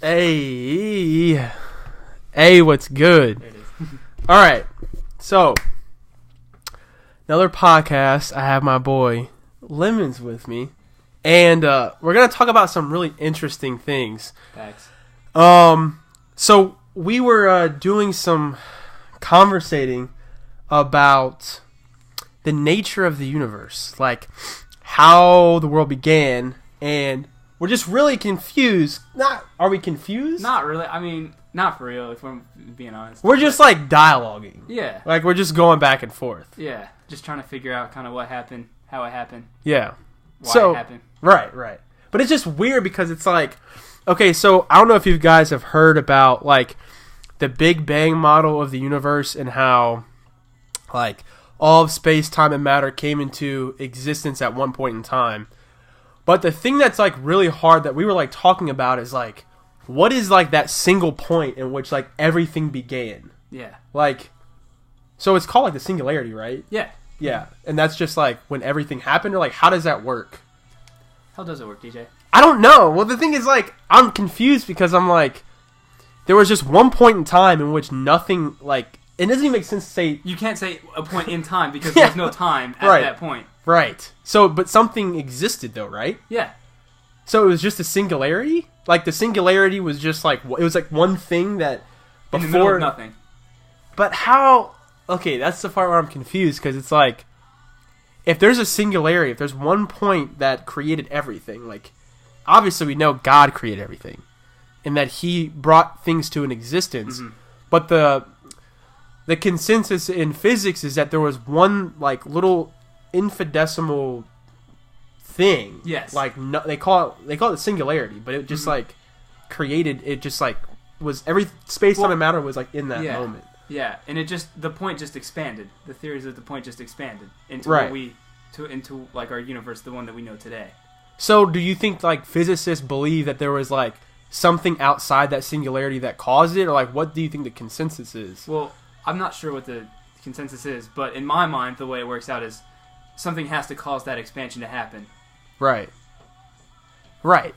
Hey, what's good? There it is. All right, so another podcast. I have my boy Lemons with me, and we're gonna talk about some really interesting things. Thanks. So we were doing some conversating about the nature of the universe, like how the world began, and we're just really confused. Are we confused? Not really. I mean, not for real, if we're being honest. We're just like dialoguing. Yeah. Like we're just going back and forth. Yeah. Just trying to figure out kind of what happened, how it happened, Yeah. why it happened. Right. But it's just weird because it's like, okay, so I don't know if you guys have heard about like the Big Bang model of the universe and how like all of space, time, and matter came into existence at one point in time. But the thing that's like really hard that we were like talking about is like, what is like that single point in which like everything began? Yeah. Like, so it's called like the singularity, right? Yeah. Yeah. And that's just like when everything happened, or like how does that work? How does it work, DJ? I don't know. Well, the thing is like, I'm confused because I'm like, there was just one point in time in which nothing like, it doesn't even make sense to say. You can't say a point in time because Yeah. there's no time at Right. that point. Right. So, but something existed though, right? Yeah. So it was just a singularity? Like the singularity was just like, it was like one thing that In the middle of nothing. But how? Okay, that's the part where I'm confused because it's like, if there's a singularity, if there's one point that created everything, like, obviously we know God created everything, and that He brought things to an existence. Mm-hmm. But the consensus in physics is that there was one like little infinitesimal thing. Yes. Like no, they call it the singularity, but it just like created. It just like was every space, time, and matter was like in that moment. Yeah, and the point just expanded. The theories of the point just expanded into Right. into like our universe, the one that we know today. So, do you think like physicists believe that there was like something outside that singularity that caused it, or like what do you think the consensus is? Well, I'm not sure what the consensus is, but in my mind, the way it works out is something has to cause that expansion to happen. Right,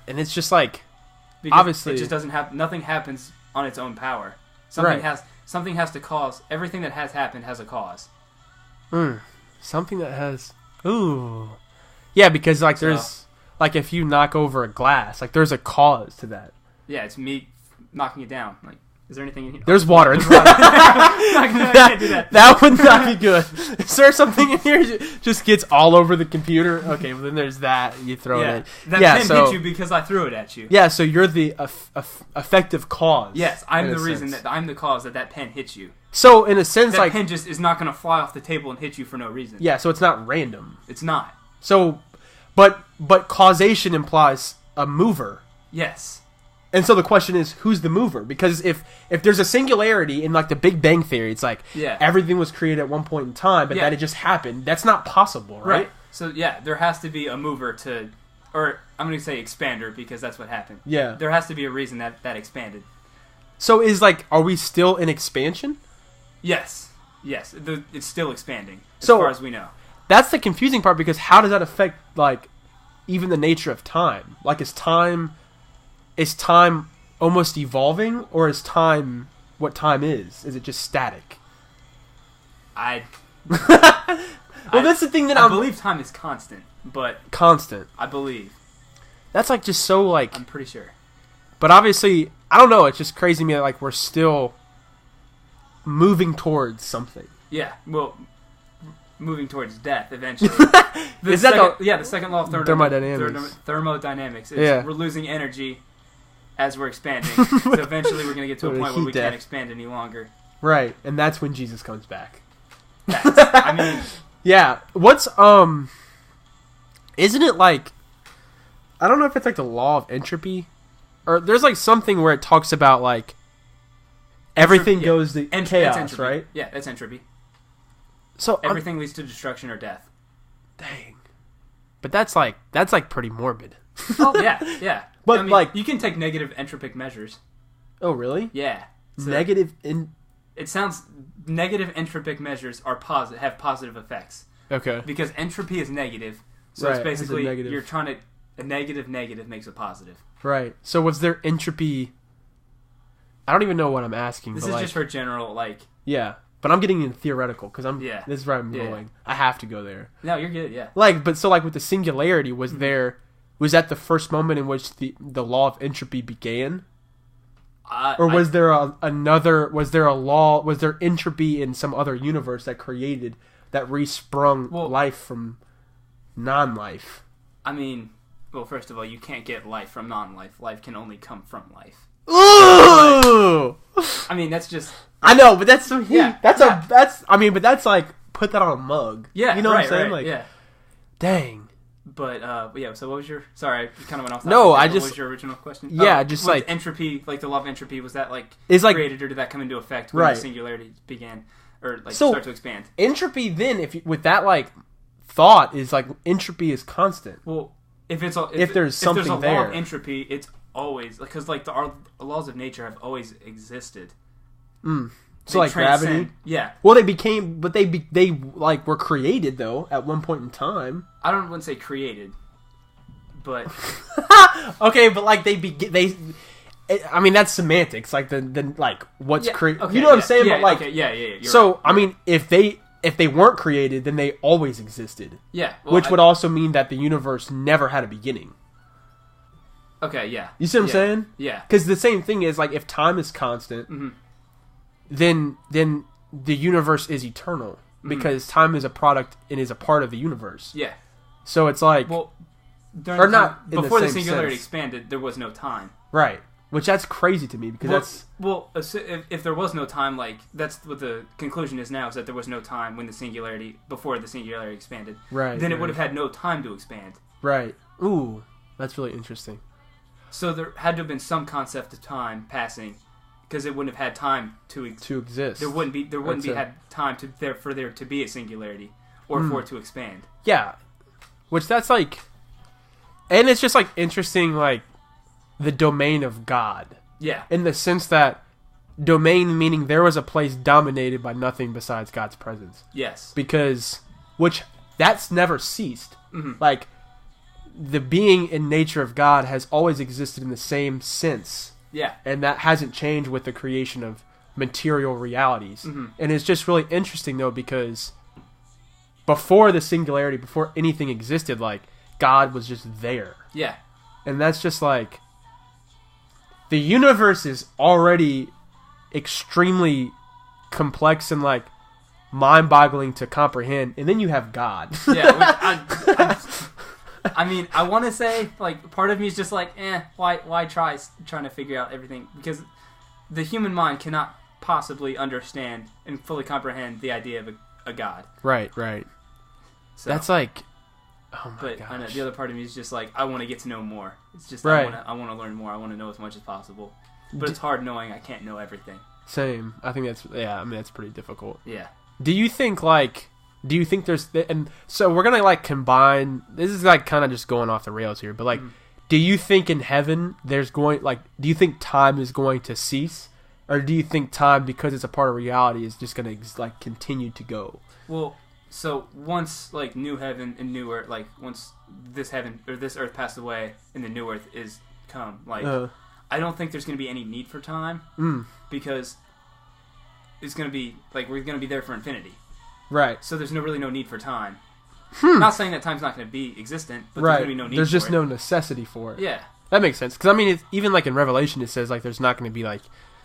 and it's just like Because obviously it just doesn't happen. Nothing happens on its own power. Right. Something has to cause. Everything that has happened has a cause. something that has yeah, because like there's like if you knock over a glass, like there's a cause to that. Yeah, it's me knocking it down. Like, is there anything in here? There's water. I can't do that. That would not be good. Is there something in here that just gets all over the computer? Okay, well then there's that. You throw it in. That pen hit you because I threw it at you. Yeah, so you're the effective cause. Yes, I'm in the a reason sense. that I'm the cause that pen hits you. So in a sense, That like pen just is not going to fly off the table and hit you for no reason. yeah, so it's not random. It's not. So, but causation implies a mover. Yes. And so the question is, who's the mover? Because if there's a singularity in like the Big Bang Theory, it's like everything was created at one point in time, but that it just happened. That's not possible, right? So yeah, there has to be a mover to, or I'm going to say expander because that's what happened. Yeah. There has to be a reason that expanded. So are we still in expansion? Yes. It's still expanding as So- far as we know. That's the confusing part because how does that affect like even the nature of time? Like is time almost evolving, or is time what time is? Is it just static? Well, that's the thing that I believe time is constant, but constant. I believe. That's like just so like. I'm pretty sure. But obviously, I don't know. It's just crazy to me that like we're still moving towards something. Yeah. Well, moving towards death eventually. Is that the second law of thermodynamics? Thermodynamics. Yeah. We're losing energy as we're expanding. So eventually we're going to get to a point where we can't expand any longer. Right, and that's when Jesus comes back. I mean, yeah. What's Isn't it like? I don't know if it's like the law of entropy, or there's like something where it talks about like everything goes to chaos, right? Yeah, that's entropy. So everything leads to destruction or death. Dang. But that's like pretty morbid. Oh yeah. But I mean, like you can take negative entropic measures. Oh really? Yeah. So negative in. It sounds negative entropic measures are have positive effects. Okay. Because entropy is negative, so Right, it's basically it's a negative. you're trying to a negative makes a positive. Right. So was there entropy I don't even know what I'm asking. This but is like, just for general, like... Yeah, but I'm getting in theoretical because Yeah. This is where I'm going. I have to go there. No, you're good, yeah. Like, but so like with the singularity, was that the first moment in which the law of entropy began? Or was there was there entropy in some other universe that resprung life from non-life? I mean, well, first of all, you can't get life from non-life. Life can only come from life. Ooh! I mean, that's just... I know, but that's some heat. Yeah, but that's like, put that on a mug. Yeah, you know what I'm saying? Right, like, yeah. Dang. But, yeah, so what was your... Sorry, I kind of went off topic. No, What was your original question? Yeah, just like... Entropy, like the law of entropy, was that, like, created, or did that come into effect when the singularity began? Or, like, start to expand? Entropy, then, with that, like, thought, is, like, entropy is constant. Well, if there's a law of entropy, it's always... Because, like, our laws of nature have always existed. So, like, gravity? Yeah. Well, they like, were created, though, at one point in time. I wouldn't say created, but... Okay, but, like, I mean, that's semantics. Like, what's created... Okay, you know what I'm saying? Yeah, but, like... Okay, yeah. So, right. I mean, if they weren't created, then they always existed. Yeah. Well, which would also mean that the universe never had a beginning. Okay, yeah. You see what I'm saying? Yeah. Because the same thing is, like, if time is constant... Mm-hmm. then the universe is eternal because time is a product and is a part of the universe. Yeah. So it's like, well, before the singularity expanded, there was no time. Right. Which that's crazy to me because if there was no time, like that's what the conclusion is now, is that there was no time before the singularity expanded. Right. Then it would have had no time to expand. Right. Ooh, that's really interesting. So there had to have been some concept of time passing. Because it wouldn't have had time to exist. There wouldn't be had time for there to be a singularity or for it to expand. Yeah, which that's like, and it's just like interesting, like the domain of God. Yeah, in the sense that domain meaning there was a place dominated by nothing besides God's presence. Yes, because that's never ceased. Mm-hmm. Like the being and nature of God has always existed in the same sense. Yeah. And that hasn't changed with the creation of material realities. Mm-hmm. And it's just really interesting, though, because before the singularity, before anything existed, like, God was just there. Yeah. And that's just like... The universe is already extremely complex and, like, mind-boggling to comprehend. And then you have God. Yeah, I mean, I want to say, like, part of me is just like, why trying to figure out everything? Because the human mind cannot possibly understand and fully comprehend the idea of a god. Right. So, that's like, oh my but gosh. I know, the other part of me is just like, I want to get to know more. It's just, right. I want to learn more. I want to know as much as possible. But it's hard knowing I can't know everything. Same. I think that's pretty difficult. Yeah. Do you think there's... And so we're going to, like, combine... This is, like, kind of just going off the rails here. But, like, do you think in heaven there's going... Like, do you think time is going to cease? Or do you think time, because it's a part of reality, is just going to, like, continue to go? Well, so once, like, new heaven and new earth... Like, once this heaven... Or this earth passed away and the new earth is come, like... I don't think there's going to be any need for time. Because it's going to be... Like, we're going to be there for infinity. Right. So there's really no need for time. I'm not saying that time's not going to be existent, but there's going to be no need There's for just it. no necessity for it. Yeah. That makes sense. Because, I mean, even, like, in Revelation, it says, like, there's not going to be, like,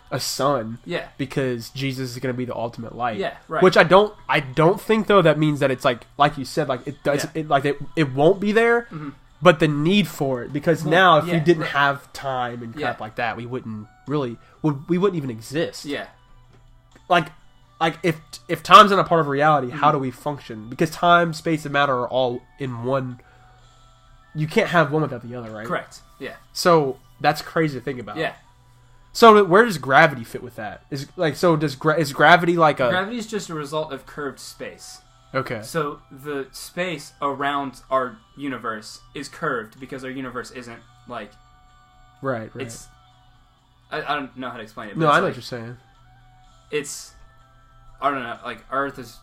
a sun. Yeah. Because Jesus is going to be the ultimate light. Yeah, right. Which I don't think, though, that means that it's, like you said, like, it does... Yeah. It won't be there, but the need for it. Because now, if we didn't have time and crap like that, we wouldn't even exist. Yeah. Like if time's not a part of reality, how do we function? Because time, space, and matter are all in one. You can't have one without the other, right? Correct. Yeah. So that's crazy to think about. Yeah. So where does gravity fit with that? Is gravity like a... Gravity is just a result of curved space. Okay. So the space around our universe is curved because our universe isn't like... Right. It's... I don't know how to explain it. But no, I know what you're saying. It's... I don't know, like, Earth is...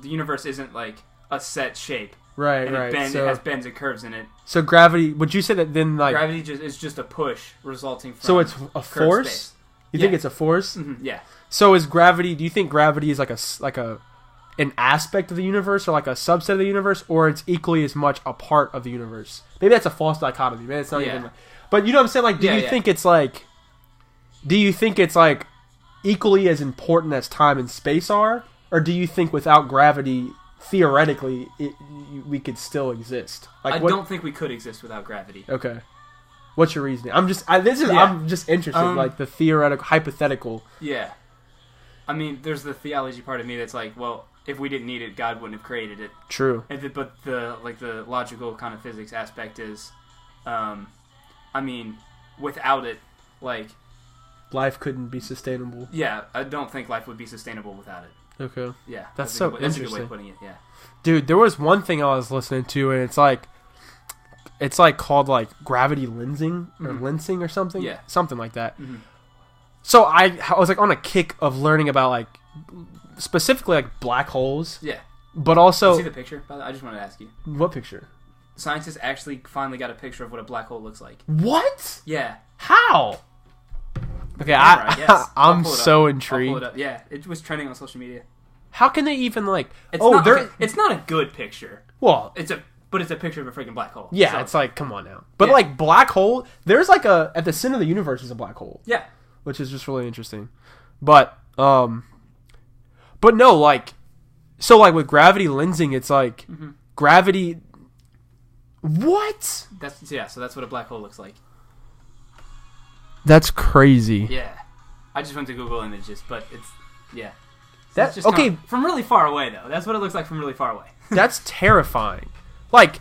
The universe isn't, like, a set shape. Right. It has bends and curves in it. So gravity... Would you say that then, like... Gravity is just a push resulting from... So it's a force? Space. You think it's a force? Mm-hmm. Yeah. So is gravity? Do you think gravity is like an aspect of the universe, or like a subset of the universe, or it's equally as much a part of the universe? Maybe that's a false dichotomy. Maybe it's not even. But you know what I'm saying? Like, do you think it's like? Do you think it's like equally as important as time and space are, or do you think without gravity, theoretically, we could still exist? Like, I don't think we could exist without gravity. Okay. What's your reasoning? I'm just interested, like the theoretical, hypothetical. Yeah. I mean, there's the theology part of me that's like, well, if we didn't need it, God wouldn't have created it. True. But the logical kind of physics aspect is, I mean, without it, like, life couldn't be sustainable. Yeah, I don't think life would be sustainable without it. Okay. Yeah. That's interesting. interesting. That's a good way of putting it. Yeah. Dude, there was one thing I was listening to, and it's like called like gravity lensing or lensing or something. Yeah. Something like that. Mm-hmm. So I was like on a kick of learning about like specifically like black holes. Yeah. But also, you see the picture? By the way? I just wanted to ask you. What picture? Scientists actually finally got a picture of what a black hole looks like. What? Yeah. How? Okay, I'm so intrigued. I'll pull it up. Yeah, it was trending on social media. How can they even like? It's not a good picture. Well, it's a picture of a freaking black hole. Yeah, so. It's like, come on now. But like black hole, there's like at the center of the universe is a black hole. Yeah, which is just really interesting. But no, like, so like with gravity lensing, it's like gravity. What? So that's what a black hole looks like. That's crazy. Yeah, I just went to Google Images, but it's That's just okay. From really far away, though. That's what it looks like from really far away. That's terrifying. Like,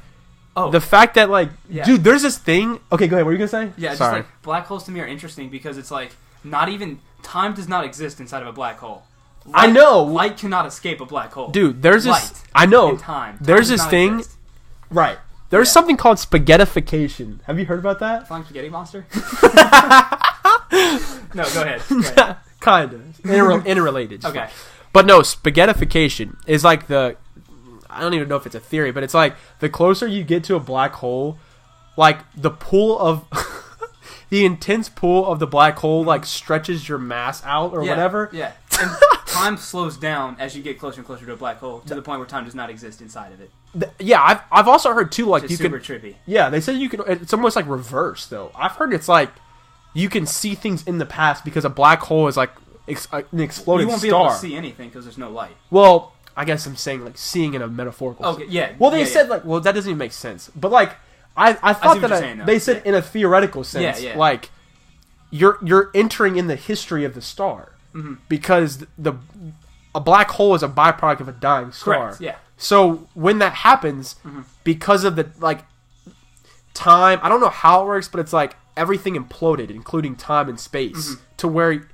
the fact that like, dude, there's this thing. Okay, go ahead. What were you gonna say? Yeah, sorry. Just like black holes to me are interesting because it's like not even time does not exist inside of a black hole. I know light cannot escape a black hole. Dude, there's light this. I know. And time. There's this thing. Exist. Right. There's something called spaghettification. Have you heard about that? Flying spaghetti monster? No, go ahead. Kind of. Interrelated. Okay. But no, spaghettification is like I don't even know if it's a theory, but it's like the closer you get to a black hole, like the pull of the intense pull of the black hole like stretches your mass out or whatever. Yeah. And time slows down as you get closer and closer to a black hole to the point where time does not exist inside of it. Yeah, I've also heard too, like, you can super trippy. Yeah, they said you can. It's almost like reverse though. I've heard it's like you can see things in the past because a black hole is like an exploding star. You won't be able to see anything because there's no light. Well, I guess I'm saying like seeing in a metaphorical sense. Okay, yeah. Well, they said like, well, that doesn't even make sense. But like, I thought that they said in a theoretical sense, like you're entering in the history of the star because a black hole is a byproduct of a dying star. Correct. Yeah. So when that happens, because of the like time, I don't know how it works, but it's like everything imploded, including time and space, to where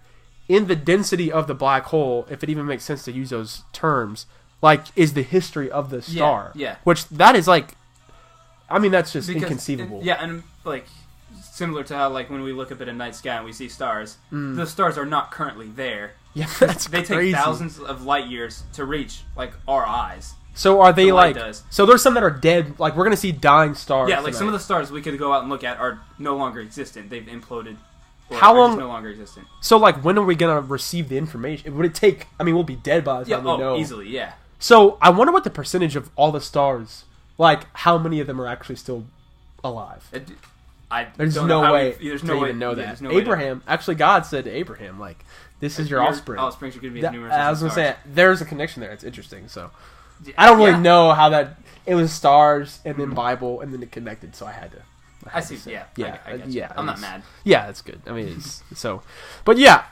in the density of the black hole, if it even makes sense to use those terms, like is the history of the star. Yeah. Which that is like, I mean, that's just inconceivable. And like similar to how like when we look up at a night sky and we see stars, those stars are not currently there. Yeah, that's they crazy. Take thousands of light years to reach like our eyes. So are they like? So there's some that are dead. Like we're gonna see dying stars. Yeah, like tonight. some of the stars we could go out and look at are no longer existent. They've imploded. How long? No longer existent. So like, when are we gonna receive the information? Would it take? I mean, we'll be dead by the time we know. Easily, yeah. So I wonder what the percentage of all the stars, like how many of them are actually still alive. There's no way to even know that. Abraham, actually, God said to Abraham, like, "This is your offspring." Offspring should be as numerous. I was gonna say there's a connection there. It's interesting. So I don't really know how that. It was stars and then Bible and then it connected. So I had to. I see. Yeah. Yeah. I'm not mad. Yeah, that's good. I mean, it's so, but yeah.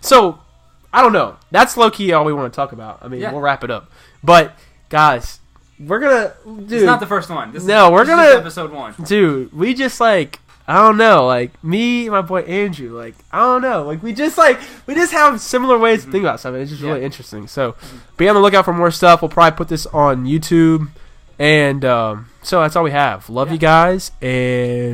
So I don't know. That's low key all we want to talk about. I mean, we'll wrap it up. But guys, we're gonna. Dude, it's not the first one. This is episode 1. Dude, we just like. I don't know, like me and my boy Andrew, like I don't know, like we just have similar ways to think about something. It's just really interesting. So be on the lookout for more stuff. We'll probably put this on YouTube, and so that's all we have. Love you guys, and